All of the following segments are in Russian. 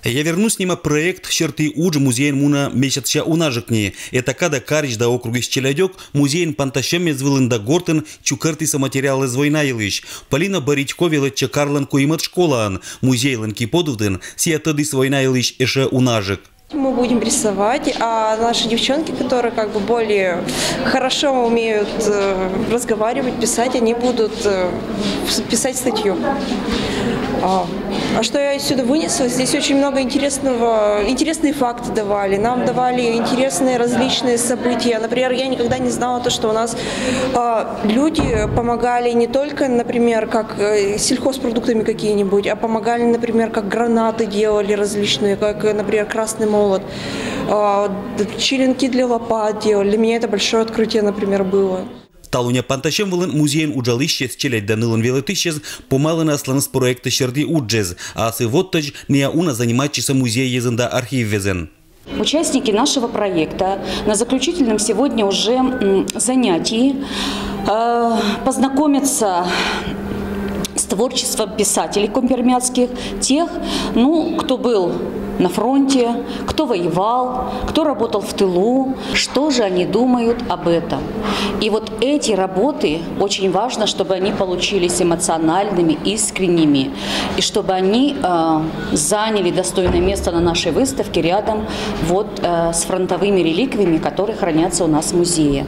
Я вернусь нема проект черты удж музей муна месяца унажекни. Это когда карич да округи Челядек музей пантащем мезвылында гортен чукартиса материалы из война илыш. Полина Боритько велетче Карлан Куимат школаан. Музей ланки подувден сия тадыс война илыш эше унажек. Мы будем рисовать, а наши девчонки, которые как бы более хорошо умеют разговаривать, писать, они будут писать статью. А что я отсюда вынесла? Здесь очень много интересные факты давали. Нам давали интересные различные события. Например, я никогда не знала то, что у нас люди помогали не только, например, как сельхозпродуктами какие-нибудь, а помогали, например, как гранаты делали различные, как, например, красный молот, черенки для лопат делали. Для меня это большое открытие, например, было. Талуня пантащем вылын музейн уджалыще с челядь данылын велетыщез помалын асланыс проекты черды уджез, а сы вот тож не уна заниматчиса музей езында архив везен. Участники нашего проекта на заключительном сегодня уже занятии познакомятся с творчеством писателей компермятских, тех, кто был на фронте, кто воевал, кто работал в тылу, что же они думают об этом. И вот эти работы, очень важно, чтобы они получились эмоциональными, искренними, и чтобы они заняли достойное место на нашей выставке рядом с фронтовыми реликвиями, которые хранятся у нас в музее.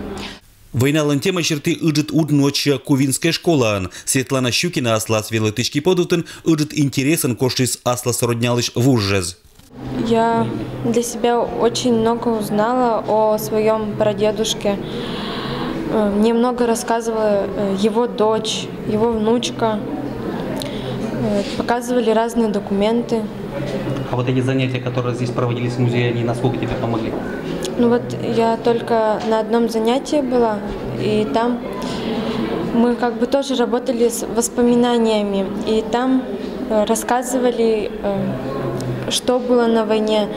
Войналан тема черты ыджит уд ночья Кувинская школа. Светлана Щукина аслас велетычки подутын ыджит интересен кошис аслас роднялыш в ужжез. Я для себя очень много узнала о своем прадедушке. Мне много рассказывала его дочь, его внучка. Показывали разные документы. А вот эти занятия, которые здесь проводились в музее, они насколько тебе помогли? Я только на одном занятии была, и там мы тоже работали с воспоминаниями, и там рассказывали, что было на войне.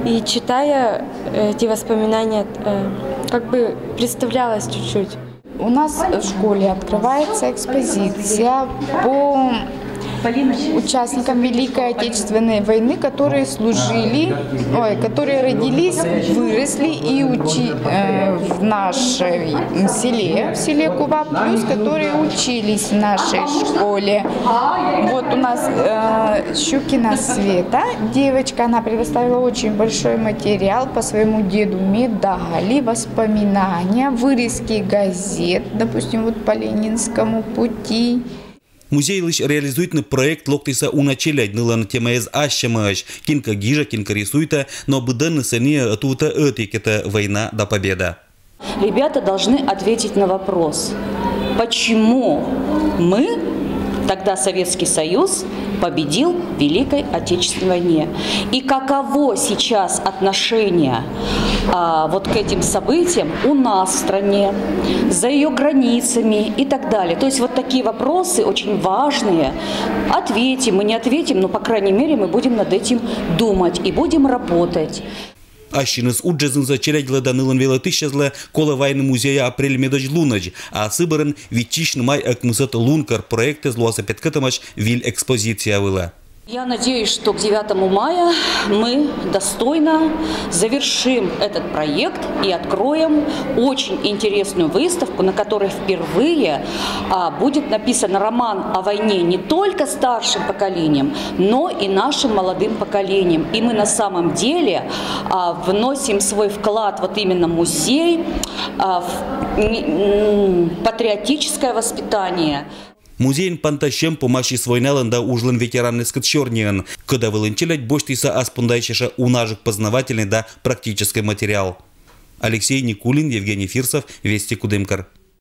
И читая эти воспоминания, представлялось чуть-чуть. У нас в школе открывается экспозиция по участникам Великой Отечественной войны, которые которые родились, выросли и в нашем селе, в селе Кува, плюс которые учились в нашей школе. Вот у нас Щукина Света, девочка, она предоставила очень большой материал по своему деду, медали, воспоминания, вырезки газет, допустим, по Ленинскому пути. Музей лишь реализует проект локтиса уначелять нылан тема из ащамаш, кинка гижа, кинка рисуйта, но быданны сане тута этикета война до победа. Ребята должны ответить на вопрос, почему мы, тогда Советский Союз, победил в Великой Отечественной войне. И каково сейчас отношение к этим событиям у нас в стране, за ее границами и так далее. То есть такие вопросы очень важные. Ответим, мы не ответим, но, по крайней мере, мы будем над этим думать и будем работать. Ащиныз уджезын зачерядила данылын велетыщезле кола войны музея апрель медоч лунач, а сыбырын витичны май акмысат лункар проекты злуаса петкатамаш виль экспозиция была. Я надеюсь, что к 9 мая мы достойно завершим этот проект и откроем очень интересную выставку, на которой впервые будет написан роман о войне не только старшим поколением, но и нашим молодым поколением. И мы на самом деле вносим свой вклад именно в музей, в патриотическое воспитание. Музейн пантащем помаши свойналанда ужлын ветеранный скотчерниан, когда вылынчилять боштиса аспундайчеша унажик познавательный да практический материал. Алексей Никулин, Евгений Фирсов, Вести Кудымкар.